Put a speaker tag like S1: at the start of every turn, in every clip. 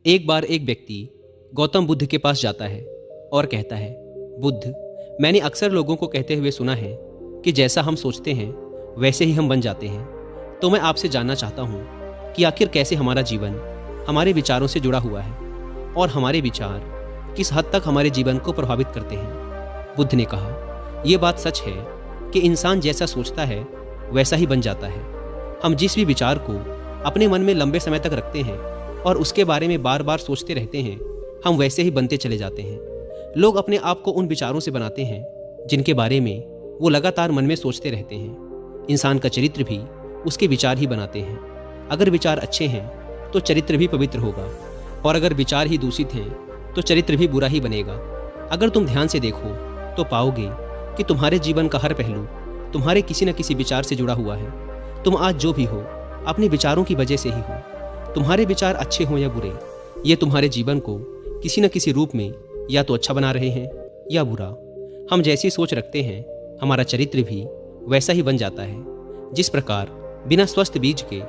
S1: एक बार एक व्यक्ति गौतम बुद्ध के पास जाता है और कहता है, बुद्ध, मैंने अक्सर लोगों को कहते हुए सुना है कि जैसा हम सोचते हैं वैसे ही हम बन जाते हैं। तो मैं आपसे जानना चाहता हूँ कि आखिर कैसे हमारा जीवन हमारे विचारों से जुड़ा हुआ है और हमारे विचार किस हद तक हमारे जीवन को प्रभावित करते हैं। बुद्ध ने कहा, यह बात सच है कि इंसान जैसा सोचता है वैसा ही बन जाता है। हम जिस भी विचार को अपने मन में लंबे समय तक रखते हैं और उसके बारे में बार बार सोचते रहते हैं, हम वैसे ही बनते चले जाते हैं। लोग अपने आप को उन विचारों से बनाते हैं जिनके बारे में वो लगातार मन में सोचते रहते हैं। इंसान का चरित्र भी उसके विचार ही बनाते हैं। अगर विचार अच्छे हैं तो चरित्र भी पवित्र होगा, और अगर विचार ही दूषित हैं तो चरित्र भी बुरा ही बनेगा। अगर तुम ध्यान से देखो तो पाओगे कि तुम्हारे जीवन का हर पहलू तुम्हारे किसी न किसी विचार से जुड़ा हुआ है। तुम आज जो भी हो अपने विचारों की वजह से ही हो। तुम्हारे विचार अच्छे हों या बुरे, ये तुम्हारे जीवन को किसी न किसी रूप में या तो अच्छा बना रहे हैं या बुरा। हम जैसी सोच रखते हैं हमारा चरित्र भी वैसा ही बन जाता है। जिस प्रकार बिना स्वस्थ बीज के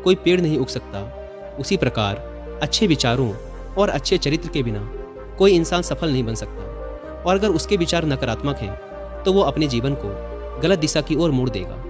S1: कोई पेड़ नहीं उग सकता, उसी प्रकार अच्छे विचारों और अच्छे चरित्र के बिना कोई इंसान सफल नहीं बन सकता। और अगर उसके विचार नकारात्मक हैं तो वो अपने जीवन को गलत दिशा की ओर मोड़ देगा।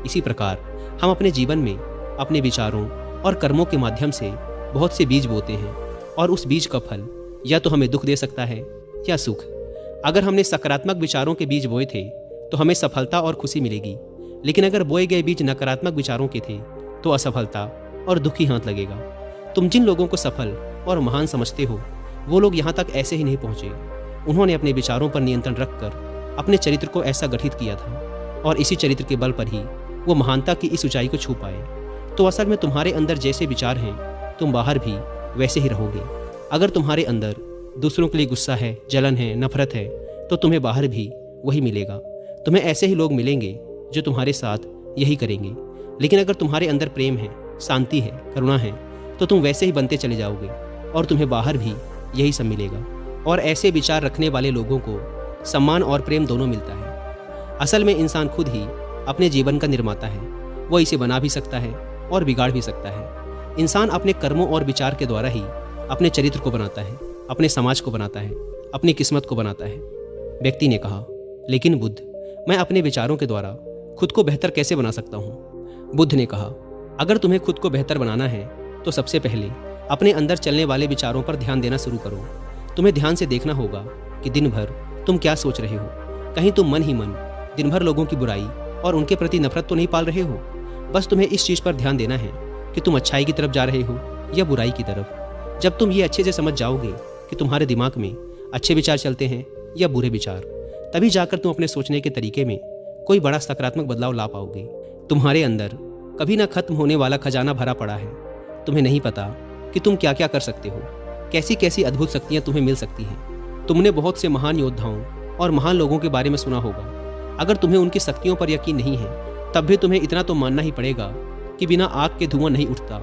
S1: इसी प्रकार हम अपने जीवन में अपने विचारों और कर्मों के माध्यम से बहुत से बीज बोते हैं, और उस बीज का फल या तो हमें दुख दे सकता है या सुख। अगर हमने सकारात्मक विचारों के बीज बोए थे तो हमें सफलता और खुशी मिलेगी, लेकिन अगर बोए गए बीज नकारात्मक विचारों के थे तो असफलता और दुख ही हाथ लगेगा। तुम जिन लोगों को सफल और महान समझते हो वो लोग यहाँ तक ऐसे ही नहीं पहुँचे। उन्होंने अपने विचारों पर नियंत्रण रखकर अपने चरित्र को ऐसा गठित किया था, और इसी चरित्र के बल पर ही वो महानता की इस ऊंचाई को छू पाए। तो असल में तुम्हारे अंदर जैसे विचार हैं तुम बाहर भी वैसे ही रहोगे। अगर तुम्हारे अंदर दूसरों के लिए गुस्सा है, जलन है, नफरत है, तो तुम्हें बाहर भी वही मिलेगा। तुम्हें ऐसे ही लोग मिलेंगे जो तुम्हारे साथ यही करेंगे। लेकिन अगर तुम्हारे अंदर प्रेम है, शांति है, करुणा है, तो तुम वैसे ही बनते चले जाओगे और तुम्हें बाहर भी यही सब मिलेगा। और ऐसे विचार रखने वाले लोगों को सम्मान और प्रेम दोनों मिलता है। असल में इंसान खुद ही अपने जीवन का निर्माता है। वो इसे बना भी सकता है और बिगाड़ भी सकता है। इंसान अपने कर्मों और विचार के द्वारा ही अपने चरित्र को बनाता है, अपने समाज को बनाता है, अपनी किस्मत को बनाता है। व्यक्ति ने कहा, लेकिन बुद्ध, मैं अपने विचारों के द्वारा खुद को बेहतर कैसे बना सकता हूँ? बुद्ध ने कहा, अगर तुम्हें खुद को बेहतर बनाना है तो सबसे पहले अपने अंदर चलने वाले विचारों पर ध्यान देना शुरू करो। तुम्हें ध्यान से देखना होगा कि दिन भर तुम क्या सोच रहे हो। कहीं तुम मन ही मन दिन भर लोगों की बुराई और उनके प्रति नफरत तो नहीं पाल रहे हो। बस तुम्हें इस चीज़ पर ध्यान देना है कि तुम अच्छाई की तरफ जा रहे हो या बुराई की तरफ। जब तुम ये अच्छे से समझ जाओगे कि तुम्हारे दिमाग में अच्छे विचार चलते हैं या बुरे विचार, तभी जाकर तुम अपने सोचने के तरीके में कोई बड़ा सकारात्मक बदलाव ला पाओगे। तुम्हारे अंदर कभी ना खत्म होने वाला खजाना भरा पड़ा है। तुम्हें नहीं पता कि तुम क्या क्या कर सकते हो, कैसी कैसी अद्भुत शक्तियाँ तुम्हें मिल सकती हैं। तुमने बहुत से महान योद्धाओं और महान लोगों के बारे में सुना होगा। अगर तुम्हें उनकी शक्तियों पर यकीन नहीं है तब भी तुम्हें इतना तो मानना ही पड़ेगा कि बिना आग के धुआं नहीं उठता।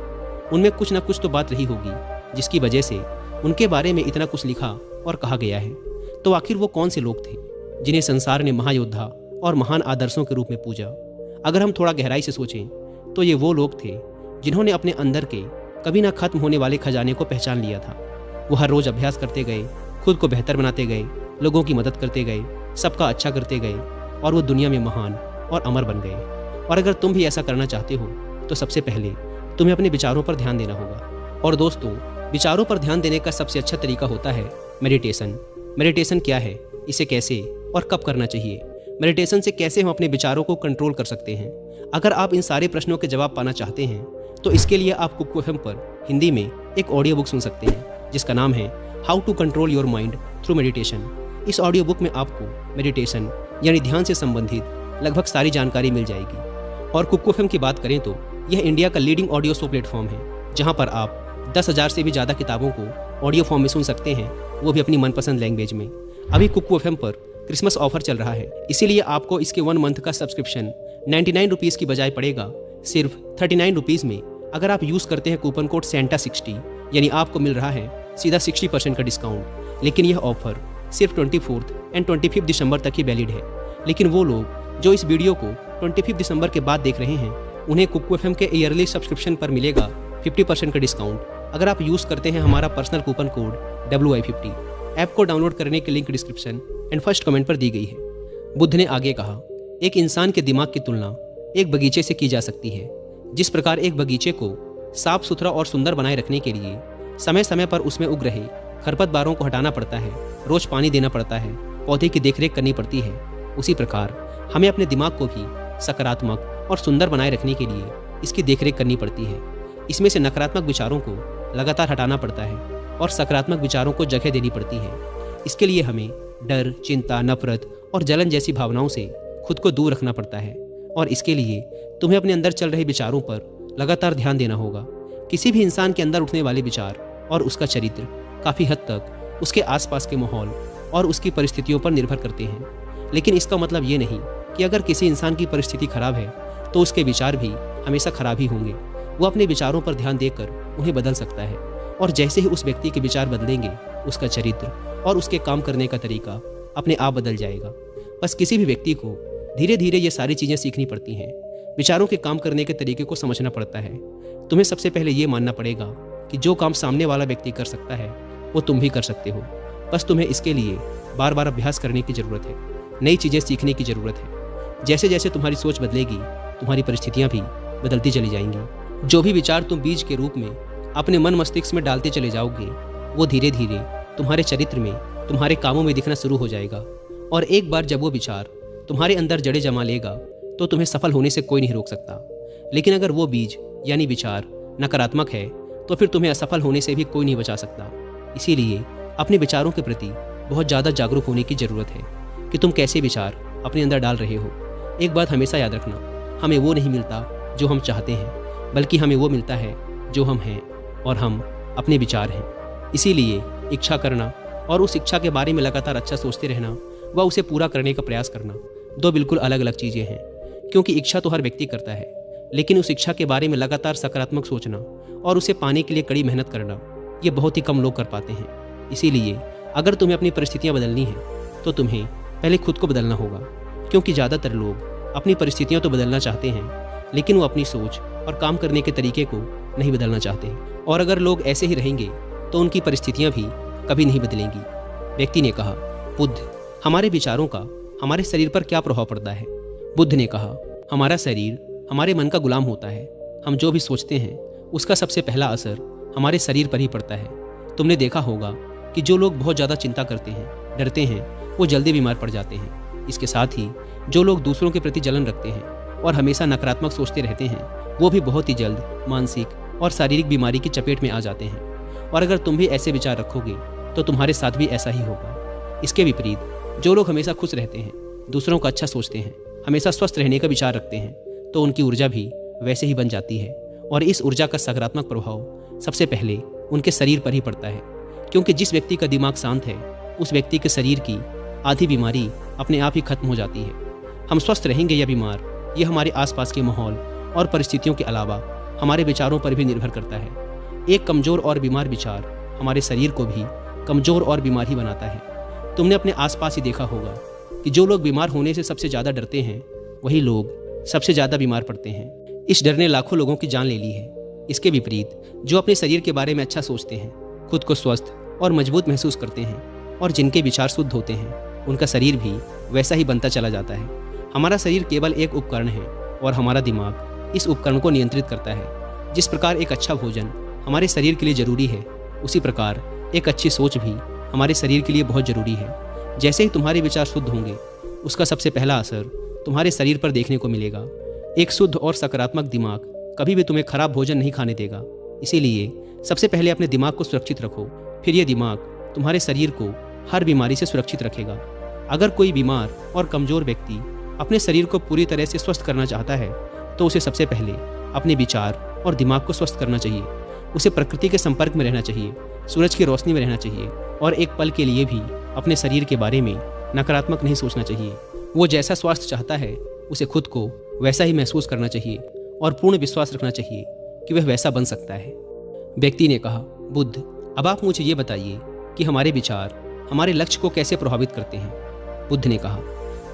S1: उनमें कुछ ना कुछ तो बात रही होगी जिसकी वजह से उनके बारे में इतना कुछ लिखा और कहा गया है। तो आखिर वो कौन से लोग थे जिन्हें संसार ने महायोद्धा और महान आदर्शों के रूप में पूजा? अगर हम थोड़ा गहराई से सोचें तो ये वो लोग थे जिन्होंने अपने अंदर के कभी ना खत्म होने वाले खजाने को पहचान लिया था। वो हर रोज अभ्यास करते गए, खुद को बेहतर बनाते गए, लोगों की मदद करते गए, सबका अच्छा करते गए, और वो दुनिया में महान और अमर बन गए। और अगर तुम भी ऐसा करना चाहते हो तो सबसे पहले तुम्हें अपने विचारों पर ध्यान देना होगा। और दोस्तों, विचारों पर ध्यान देने का सबसे अच्छा तरीका होता है मेडिटेशन। मेडिटेशन क्या है, इसे कैसे और कब करना चाहिए, मेडिटेशन से कैसे हम अपने विचारों को कंट्रोल कर सकते हैं? अगर आप इन सारे प्रश्नों के जवाब पाना चाहते हैं तो इसके लिए आप कुकू एफएम पर हिंदी में एक ऑडियो बुक सुन सकते हैं जिसका नाम है how to control your mind through meditation. इस ऑडियो बुक में आपको मेडिटेशन यानी ध्यान से संबंधित लगभग सारी जानकारी मिल जाएगी। और कुकू एफएम की बात करें तो यह इंडिया का लीडिंग ऑडियो शो प्लेटफॉर्म है जहां पर आप 10,000 से भी ज़्यादा किताबों को ऑडियो फॉर्म में सुन सकते हैं, वो भी अपनी मनपसंद लैंग्वेज में। अभी कुकू एफएम पर क्रिसमस ऑफर चल रहा है, इसीलिए आपको इसके 1 मंथ का सब्सक्रिप्शन 99 रुपीज़ की बजाय पड़ेगा सिर्फ 39 रुपीज़ में। अगर आप यूज़ करते हैं कूपन कोड SANTA60, यानी आपको मिल रहा है सीधा 60% का डिस्काउंट। लेकिन यह ऑफर सिर्फ 24 एंड 25 दिसंबर तक ही वैलिड है। लेकिन वो लोग जो इस वीडियो को 25 दिसंबर के बाद देख रहे हैं उन्हें कुकू एफएम के ईयरली सब्सक्रिप्शन पर मिलेगा 50% का डिस्काउंट। अगर आप यूज़ करते हैं हमारा personal coupon code WI50। App को डाउनलोड करने की link description and first comment पर दी गई है। बुद्ध ने आगे कहा, एक इंसान के दिमाग की तुलना एक बगीचे से की जा सकती है। जिस प्रकार एक बगीचे को साफ सुथरा और सुंदर बनाए रखने के लिए समय समय पर उसमें उग रहे खरपतवारों को हटाना पड़ता है, रोज पानी देना पड़ता है, पौधे की देखरेख करनी पड़ती है, उसी प्रकार हमें अपने दिमाग को भी सकारात्मक और सुंदर बनाए रखने के लिए इसकी देखरेख करनी पड़ती है। इसमें से नकारात्मक विचारों को लगातार हटाना पड़ता है और सकारात्मक विचारों को जगह देनी पड़ती है। इसके लिए हमें डर, चिंता, नफरत और जलन जैसी भावनाओं से खुद को दूर रखना पड़ता है और इसके लिए तुम्हें अपने अंदर चल रहे विचारों पर लगातार ध्यान देना होगा। किसी भी इंसान के अंदर उठने वाले विचार और उसका चरित्र काफ़ी हद तक उसके आसपास के माहौल और उसकी परिस्थितियों पर निर्भर करते हैं। लेकिन इसका मतलब ये नहीं कि अगर किसी इंसान की परिस्थिति खराब है तो उसके विचार भी हमेशा खराब ही होंगे। वो अपने विचारों पर ध्यान देकर उन्हें बदल सकता है और जैसे ही उस व्यक्ति के विचार बदलेंगे उसका चरित्र और उसके काम करने का तरीका अपने आप बदल जाएगा। बस किसी भी व्यक्ति को धीरे धीरे ये सारी चीज़ें सीखनी पड़ती हैं। विचारों के काम करने के तरीके को समझना पड़ता है। तुम्हें सबसे पहले ये मानना पड़ेगा कि जो काम सामने वाला व्यक्ति कर सकता है वो तुम भी कर सकते हो। बस तुम्हें इसके लिए बार बार अभ्यास करने की ज़रूरत है, नई चीज़ें सीखने की ज़रूरत है। जैसे जैसे तुम्हारी सोच बदलेगी तुम्हारी परिस्थितियाँ भी बदलती चली जाएंगी। जो भी विचार तुम बीज के रूप में अपने मन मस्तिष्क में डालते चले जाओगे वो धीरे धीरे तुम्हारे चरित्र में, तुम्हारे कामों में दिखना शुरू हो जाएगा। और एक बार जब वो विचार तुम्हारे अंदर जड़ें जमा लेगा तो तुम्हें सफल होने से कोई नहीं रोक सकता। लेकिन अगर वो बीज यानी विचार नकारात्मक है तो फिर तुम्हें असफल होने से भी कोई नहीं बचा सकता। इसीलिए अपने विचारों के प्रति बहुत ज़्यादा जागरूक होने की ज़रूरत है कि तुम कैसे विचार अपने अंदर डाल रहे हो। एक बात हमेशा याद रखना, हमें वो नहीं मिलता जो हम चाहते हैं, बल्कि हमें वो मिलता है जो हम हैं और हम अपने विचार हैं। इसीलिए इच्छा करना और उस इच्छा के बारे में लगातार अच्छा सोचते रहना व उसे पूरा करने का प्रयास करना दो बिल्कुल अलग अलग चीज़ें हैं। क्योंकि इच्छा तो हर व्यक्ति करता है, लेकिन उस इच्छा के बारे में लगातार सकारात्मक सोचना और उसे पाने के लिए कड़ी मेहनत करना ये बहुत ही कम लोग कर पाते हैं। इसीलिए अगर तुम्हें अपनी परिस्थितियाँ बदलनी हैं तो तुम्हें पहले खुद को बदलना होगा। क्योंकि ज़्यादातर लोग अपनी परिस्थितियाँ तो बदलना चाहते हैं लेकिन वो अपनी सोच और काम करने के तरीके को नहीं बदलना चाहते। और अगर लोग ऐसे ही रहेंगे तो उनकी परिस्थितियाँ भी कभी नहीं बदलेंगी। व्यक्ति ने कहा, बुद्ध, हमारे विचारों का हमारे शरीर पर क्या प्रभाव पड़ता है? बुद्ध ने कहा, हमारा शरीर हमारे मन का गुलाम होता है। हम जो भी सोचते हैं उसका सबसे पहला असर हमारे शरीर पर ही पड़ता है। तुमने देखा होगा कि जो लोग बहुत ज़्यादा चिंता करते हैं, डरते हैं, वो जल्दी बीमार पड़ जाते हैं। इसके साथ ही जो लोग दूसरों के प्रति जलन रखते हैं और हमेशा नकारात्मक सोचते रहते हैं वो भी बहुत ही जल्द मानसिक और शारीरिक बीमारी की चपेट में आ जाते हैं। और अगर तुम भी ऐसे विचार रखोगे तो तुम्हारे साथ भी ऐसा ही होगा। इसके विपरीत जो लोग हमेशा खुश रहते हैं, दूसरों का अच्छा सोचते हैं, हमेशा स्वस्थ रहने का विचार रखते हैं तो उनकी ऊर्जा भी वैसे ही बन जाती है। और इस ऊर्जा का सकारात्मक प्रभाव सबसे पहले उनके शरीर पर ही पड़ता है। क्योंकि जिस व्यक्ति का दिमाग शांत है उस व्यक्ति के शरीर की आधी बीमारी अपने आप ही खत्म हो जाती है। हम स्वस्थ रहेंगे या बीमार ये हमारे आसपास के माहौल और परिस्थितियों के अलावा हमारे विचारों पर भी निर्भर करता है। एक कमज़ोर और बीमार विचार हमारे शरीर को भी कमज़ोर और बीमार ही बनाता है। तुमने अपने आसपास ही देखा होगा कि जो लोग बीमार होने से सबसे ज़्यादा डरते हैं वही लोग सबसे ज़्यादा बीमार पड़ते हैं। इस डर ने लाखों लोगों की जान ले ली है। इसके विपरीत जो अपने शरीर के बारे में अच्छा सोचते हैं, खुद को स्वस्थ और मजबूत महसूस करते हैं और जिनके विचार शुद्ध होते हैं उनका शरीर भी वैसा ही बनता चला जाता है। हमारा शरीर केवल एक उपकरण है और हमारा दिमाग इस उपकरण को नियंत्रित करता है। जिस प्रकार एक अच्छा भोजन हमारे शरीर के लिए ज़रूरी है उसी प्रकार एक अच्छी सोच भी हमारे शरीर के लिए बहुत ज़रूरी है। जैसे ही तुम्हारे विचार शुद्ध होंगे उसका सबसे पहला असर तुम्हारे शरीर पर देखने को मिलेगा। एक शुद्ध और सकारात्मक दिमाग कभी भी तुम्हें खराब भोजन नहीं खाने देगा। इसीलिए सबसे पहले अपने दिमाग को सुरक्षित रखो, फिर ये दिमाग तुम्हारे शरीर को हर बीमारी से सुरक्षित रखेगा। अगर कोई बीमार और कमज़ोर व्यक्ति अपने शरीर को पूरी तरह से स्वस्थ करना चाहता है तो उसे सबसे पहले अपने विचार और दिमाग को स्वस्थ करना चाहिए। उसे प्रकृति के संपर्क में रहना चाहिए, सूरज की रोशनी में रहना चाहिए और एक पल के लिए भी अपने शरीर के बारे में नकारात्मक नहीं सोचना चाहिए। वो जैसा स्वास्थ्य चाहता है उसे खुद को वैसा ही महसूस करना चाहिए और पूर्ण विश्वास रखना चाहिए कि वह वैसा बन सकता है। व्यक्ति ने कहा, बुद्ध, अब आप मुझे ये बताइए कि हमारे विचार हमारे लक्ष्य को कैसे प्रभावित करते हैं? बुद्ध ने कहा,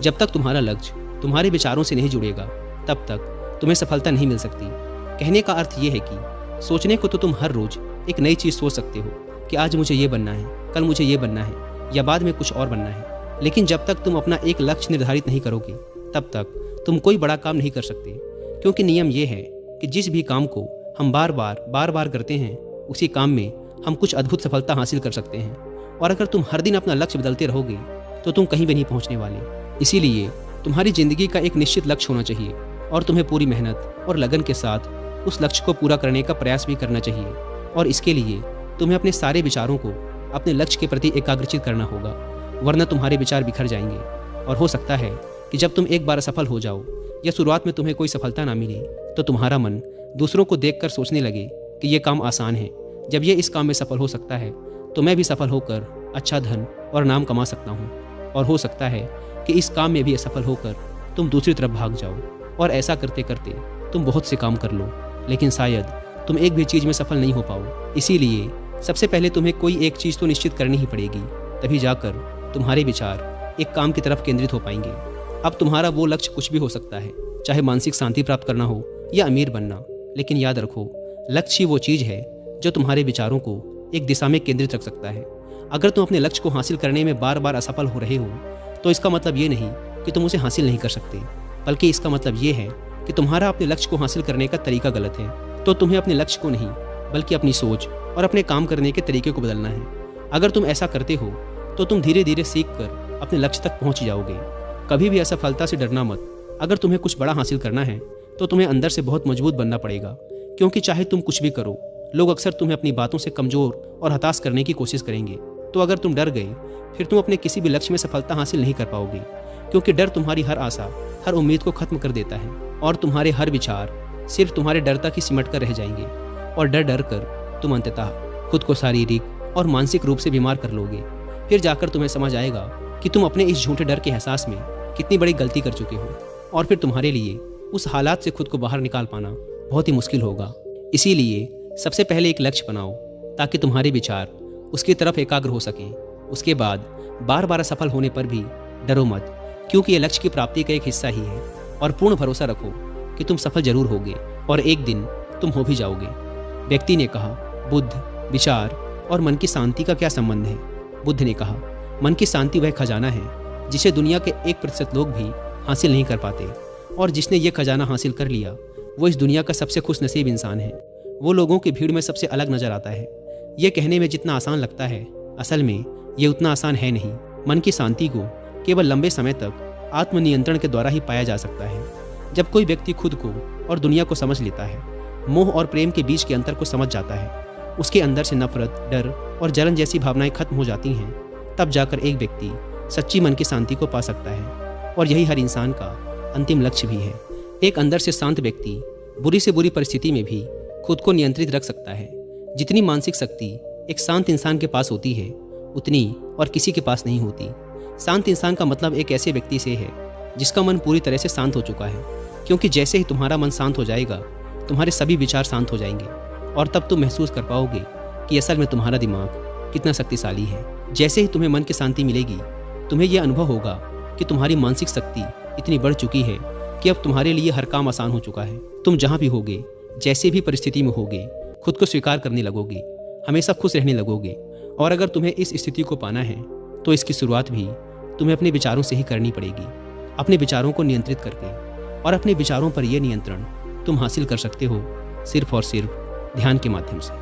S1: जब तक तुम्हारा लक्ष्य तुम्हारे विचारों से नहीं जुड़ेगा तब तक तुम्हें सफलता नहीं मिल सकती। कहने का अर्थ ये है कि सोचने को तो तुम हर रोज एक नई चीज़ सोच सकते हो कि आज मुझे ये बनना है, कल मुझे ये बनना है या बाद में कुछ और बनना है। लेकिन जब तक तुम अपना एक लक्ष्य निर्धारित नहीं करोगे तब तक तुम कोई बड़ा काम नहीं कर सकते, क्योंकि नियम ये है कि जिस भी काम को हम बार बार करते हैं उसी काम में हम कुछ अद्भुत सफलता हासिल कर सकते हैं। और अगर तुम हर दिन अपना लक्ष्य बदलते रहोगे तो तुम कहीं भी नहीं पहुंचने वाले। इसीलिए तुम्हारी जिंदगी का एक निश्चित लक्ष्य होना चाहिए और तुम्हें पूरी मेहनत और लगन के साथ उस लक्ष्य को पूरा करने का प्रयास भी करना चाहिए। और इसके लिए तुम्हें अपने सारे विचारों को अपने लक्ष्य के प्रति एकाग्रचित करना होगा, वरना तुम्हारे विचार बिखर जाएंगे। और हो सकता है कि जब तुम एक बार असफल हो जाओ या शुरुआत में तुम्हें कोई सफलता ना मिले तो तुम्हारा मन दूसरों को देखकर सोचने लगे कि ये काम आसान है, जब ये इस काम में सफल हो सकता है तो मैं भी सफल होकर अच्छा धन और नाम कमा सकता हूँ। और हो सकता है कि इस काम में भी असफल होकर तुम दूसरी तरफ भाग जाओ और ऐसा करते करते तुम बहुत से काम कर लो, लेकिन शायद तुम एक भी चीज़ में सफल नहीं हो पाओ। इसीलिए सबसे पहले तुम्हें कोई एक चीज़ तो निश्चित करनी ही पड़ेगी, तभी जाकर तुम्हारे विचार एक काम की तरफ केंद्रित हो पाएंगे। अब तुम्हारा वो लक्ष्य कुछ भी हो सकता है, चाहे मानसिक शांति प्राप्त करना हो या अमीर बनना, लेकिन याद रखो लक्ष्य ही वो चीज़ है जो तुम्हारे विचारों को एक दिशा में केंद्रित रख सकता है। अगर तुम अपने लक्ष्य को हासिल करने में बार बार असफल हो रहे हो तो इसका मतलब ये नहीं कि तुम उसे हासिल नहीं कर सकते, बल्कि इसका मतलब ये है कि तुम्हारा अपने लक्ष्य को हासिल करने का तरीका गलत है। तो तुम्हें अपने लक्ष्य को नहीं बल्कि अपनी सोच और अपने काम करने के तरीके को बदलना है। अगर तुम ऐसा करते हो तो तुम धीरे धीरे सीख कर अपने लक्ष्य तक पहुंच जाओगे। कभी भी असफलता से डरना मत। अगर तुम्हें कुछ बड़ा हासिल करना है तो तुम्हें अंदर से बहुत मजबूत बनना पड़ेगा, क्योंकि चाहे तुम कुछ भी करो लोग अक्सर तुम्हें अपनी बातों से कमज़ोर और हताश करने की कोशिश करेंगे। तो अगर तुम डर गए फिर तुम अपने किसी भी लक्ष्य में सफलता हासिल नहीं कर पाओगे, क्योंकि डर तुम्हारी हर आशा, हर उम्मीद को खत्म कर देता है और तुम्हारे हर विचार सिर्फ तुम्हारे डर तक ही सिमट कर रह जाएंगे। और डर डर कर तुम अंततः खुद को शारीरिक और मानसिक रूप से बीमार कर लोगे। फिर जाकर तुम्हें समझ आएगा कि तुम अपने इस झूठे डर के एहसास में कितनी बड़ी गलती कर चुके हो, और फिर तुम्हारे लिए उस हालात से खुद को बाहर निकाल पाना बहुत ही मुश्किल होगा। इसीलिए सबसे पहले एक लक्ष्य बनाओ ताकि तुम्हारे विचार उसकी तरफ एकाग्र हो सकें। उसके बाद बार बार असफल होने पर भी डरो मत, क्योंकि ये लक्ष्य की प्राप्ति का एक हिस्सा ही है। और पूर्ण भरोसा रखो कि तुम सफल जरूर होगे और एक दिन तुम हो भी जाओगे। व्यक्ति ने कहा, बुद्ध, विचार और मन की शांति का क्या संबंध है? बुद्ध ने कहा, मन की शांति वह खजाना है जिसे दुनिया के 1% लोग भी हासिल नहीं कर पाते, और जिसने ये खजाना हासिल कर लिया वो इस दुनिया का सबसे खुशनसीब इंसान है। वो लोगों की भीड़ में सबसे अलग नजर आता है। ये कहने में जितना आसान लगता है, असल में ये उतना आसान है नहीं। मन की शांति को केवल लंबे समय तक आत्मनियंत्रण के द्वारा ही पाया जा सकता है। जब कोई व्यक्ति खुद को और दुनिया को समझ लेता है, मोह और प्रेम के बीच के अंतर को समझ जाता है, उसके अंदर से नफरत, डर और जलन जैसी भावनाएं खत्म हो जाती हैं, तब जाकर एक व्यक्ति सच्ची मन की शांति को पा सकता है। और यही हर इंसान का अंतिम लक्ष्य भी है। एक अंदर से शांत व्यक्ति बुरी से बुरी परिस्थिति में भी खुद को नियंत्रित रख सकता है। जितनी मानसिक शक्ति एक शांत इंसान के पास होती है उतनी और किसी के पास नहीं होती। शांत इंसान का मतलब एक ऐसे व्यक्ति से है जिसका मन पूरी तरह से शांत हो चुका है, क्योंकि जैसे ही तुम्हारा मन शांत हो जाएगा तुम्हारे सभी विचार शांत हो जाएंगे, और तब तुम महसूस कर पाओगे कि असल में तुम्हारा दिमाग कितना शक्तिशाली है। जैसे ही तुम्हें मन की शांति मिलेगी तुम्हें यह अनुभव होगा कि तुम्हारी मानसिक शक्ति इतनी बढ़ चुकी है कि अब तुम्हारे लिए हर काम आसान हो चुका है। तुम जहाँ भी होगे, जैसे भी परिस्थिति में होगे, खुद को स्वीकार करने लगोगे, हमेशा खुश रहने लगोगे। और अगर तुम्हें इस स्थिति को पाना है तो इसकी शुरुआत भी तुम्हें अपने विचारों से ही करनी पड़ेगी, अपने विचारों को नियंत्रित करके। और अपने विचारों पर यह नियंत्रण तुम हासिल कर सकते हो सिर्फ और सिर्फ ध्यान के माध्यम से।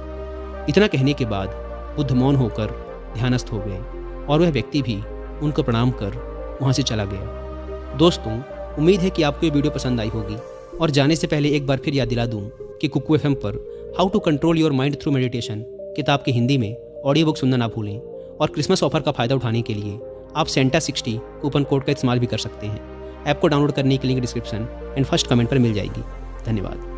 S1: इतना कहने के बाद बुद्ध मौन होकर ध्यानस्थ हो गए और वह व्यक्ति भी उनको प्रणाम कर वहाँ से चला गया। दोस्तों, उम्मीद है कि आपको ये वीडियो पसंद आई होगी। और जाने से पहले एक बार फिर याद दिला दूं कि कुकू FM पर how to control your mind through meditation किताब की हिंदी में ऑडियो बुक सुनना ना भूलें। और क्रिसमस ऑफर का फ़ायदा उठाने के लिए आप सेंटा 60 कूपन कोड का इस्तेमाल भी कर सकते हैं। ऐप को डाउनलोड करने की link description and first comment पर मिल जाएगी। धन्यवाद।